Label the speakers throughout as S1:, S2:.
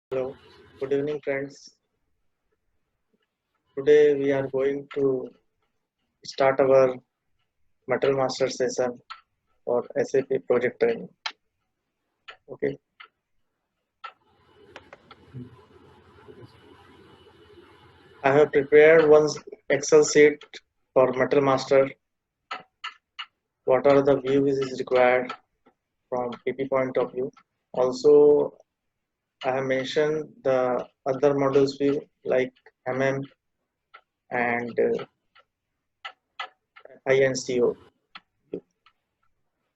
S1: Hello, good evening, friends. Today we are going to start our Metal Master session for SAP project training. Okay, I have prepared one Excel sheet for Metal Master. What are the views is required from PP point of view? Also, I have mentioned the other modules view like MM and INCO.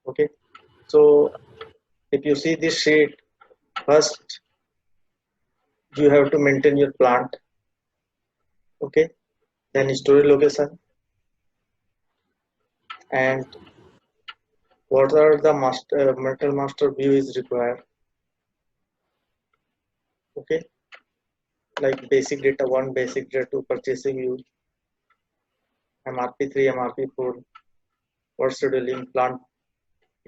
S1: Okay, so if you see this sheet, first you have to maintain your plant. Okay, then storage location and what are the metal master view is required. Okay, like basic data 1, basic data 2, purchasing view, MRP3, MRP4, what scheduling, plant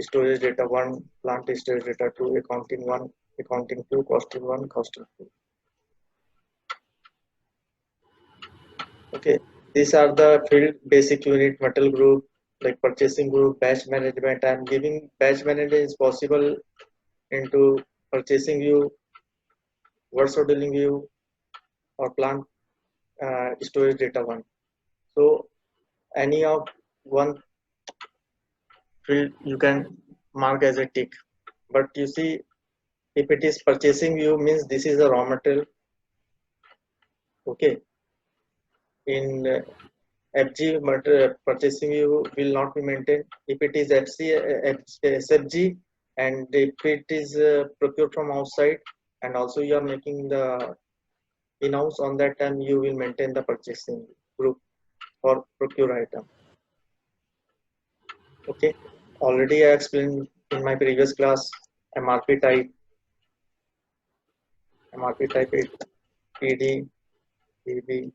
S1: storage data 1, plant storage data 2, accounting 1, accounting 2, costing 1, costing 2. Okay, these are the field basic unit metal group like purchasing group, batch management. I'm giving batch management is possible into purchasing view, work scheduling view, or plant storage data 1. So any of one field you can mark as a tick. But you see, if it is purchasing view means this is a raw material. Okay, in FG material purchasing view will not be maintained. If it is SFG and if it is procured from outside and also you are making the in-house, on that time you will maintain the purchasing group for procure item. Okay, already I explained in my previous class MRP type, MRP type it, PD, PB,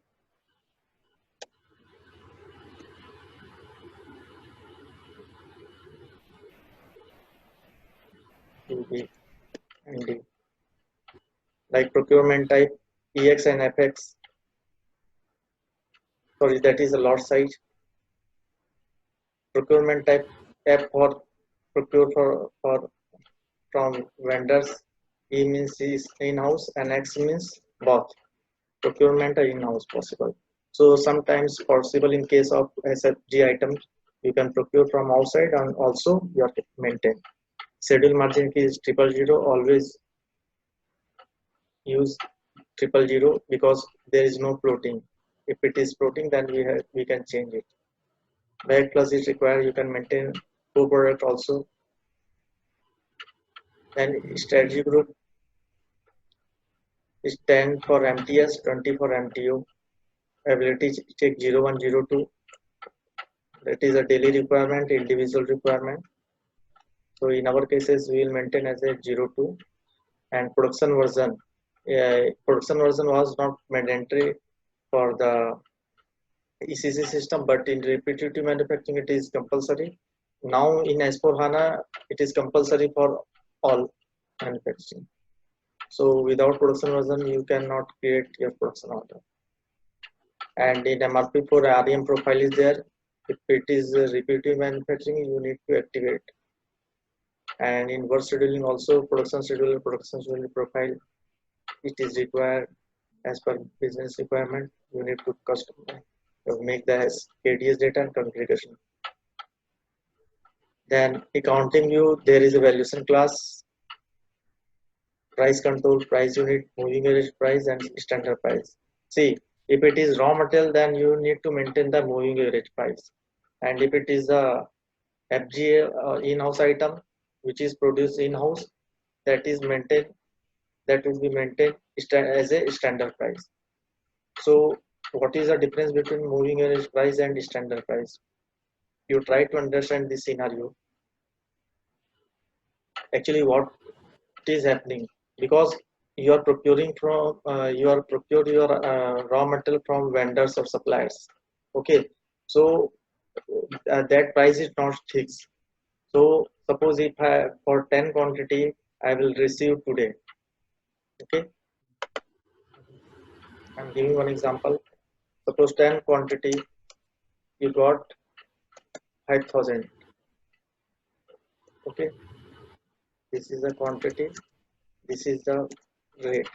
S1: PB, and D. Like procurement type, EX and FX. Sorry, that is a lot size. Procurement type F for procure for from vendors. E means is in-house and X means both. Procurement are in-house possible. So sometimes possible in case of SFG items, you can procure from outside and also you have to maintain. Schedule margin key is 000. Always use 000 because there is no floating. If it is floating, then we can change it. Back plus is required. You can maintain co-product also. Then strategy group is 10 for MTS, 20 for MTO. Ability check 0102. That is a daily requirement, individual requirement. So in our cases, we will maintain as a 02. And production version. Production version was not mandatory for the ECC system, but in repetitive manufacturing, it is compulsory. Now in S4HANA, it is compulsory for all manufacturing. So without production version, you cannot create your production order. And in MRP4, REM profile is there. If it is repetitive manufacturing, you need to activate. And in work scheduling also, production scheduler profile, it is required as per business requirement. You need to customize, make the KDS data and configuration. Then accounting view, there is a valuation class, price control, price unit, moving average price, and standard price. See, if it is raw material, then you need to maintain the moving average price. And if it is a FGA in-house item, which is produced in-house, that is maintained, that will be maintained as a standard price. So, what is the difference between moving average price and standard price? You try to understand this scenario. Actually, what is happening, because you are procuring from you are procure your raw material from vendors or suppliers. Okay, so that price is not fixed. So suppose if I, for 10 quantity I will receive today, okay, I'm giving one example. Suppose 10 quantity, you got 5,000. Okay, this is the quantity, this is the rate,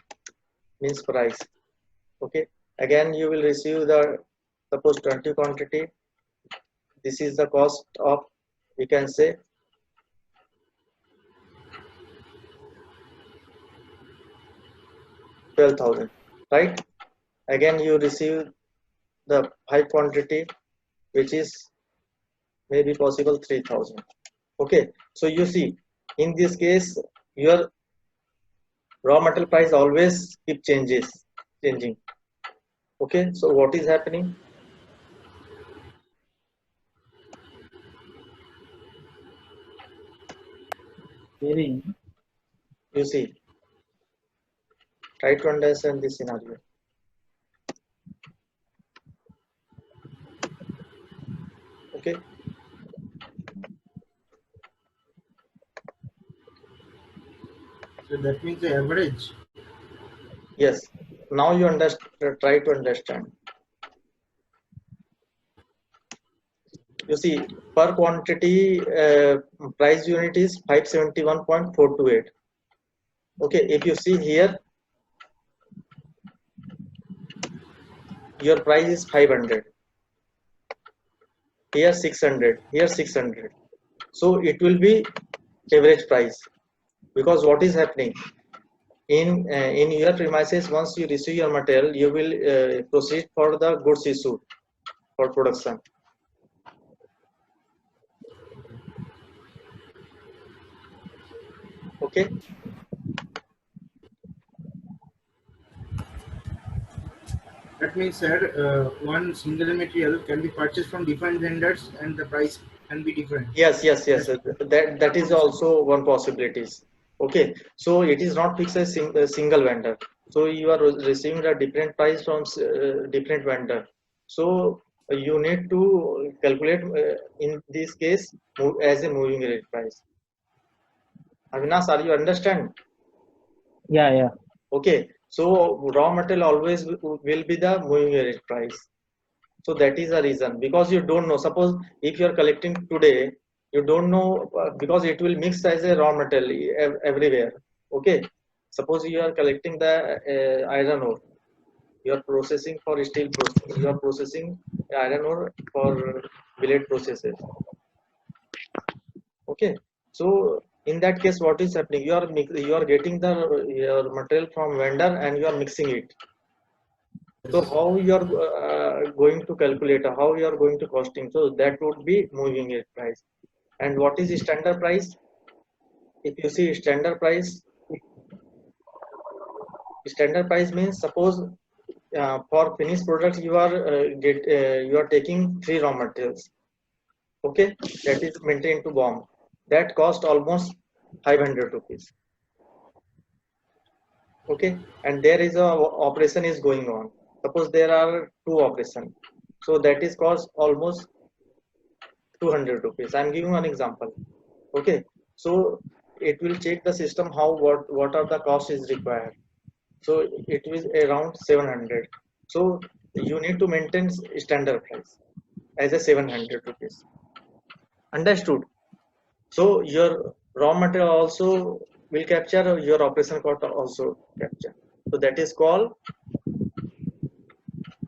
S1: means price. Okay, again you will receive the, suppose 20 quantity, this is the cost of, we can say 12,000, right? Again you receive the 5 quantity, which is maybe possible 3,000. Okay, so you see, in this case your raw material price always keep changing. Okay, so what is happening?
S2: Varying.
S1: You see, try to understand this scenario. Okay,
S2: So that means the average.
S1: yes, now you understand, try to understand. You see, per quantity price unit is 571.428. Okay, if you see here, your price is 500, here 600, here 600. So it will be average price, because what is happening in your premises, once you receive your material, you will proceed for the goods issue for production. Okay,
S2: That means that one single material can be purchased from different vendors and the price can be different.
S1: yes,
S2: That's
S1: that is also one possibilities. Okay, so it is not fixed as a single vendor, so you are receiving a different price from different vendor. So you need to calculate in this case as a moving rate price. Avinash, are you understand?
S3: Yeah, yeah.
S1: Okay, so raw material always will be the moving average price. So that is the reason, because you don't know. Suppose if you are collecting today, you don't know because it will mix as a raw material everywhere. Okay, suppose you are collecting the iron ore, you are processing for steel process, you are processing iron ore for billet processes. Okay, so in that case, what is happening? You are getting the your material from vendor and you are mixing it. So how you are going to calculate, how you are going to costing? So that would be moving rate price. And what is the standard price? If you see standard price means, suppose for finished products you are you are taking 3 raw materials. Okay, that is maintained to bomb. That cost almost 500 rupees. Okay, and there is a operation is going on. Suppose there are 2 operations, so that is cost almost 200 rupees. I'm giving one example. Okay, so it will check the system how what are the costs is required. So it is around 700. So you need to maintain standard price as a 700 rupees. Understood? So your raw material also will capture, your operation cost also capture. So that is called,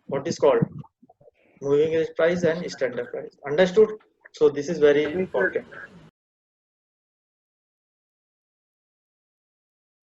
S1: what is called, moving average price and standard price. Understood? So this is very
S2: That means that
S1: important.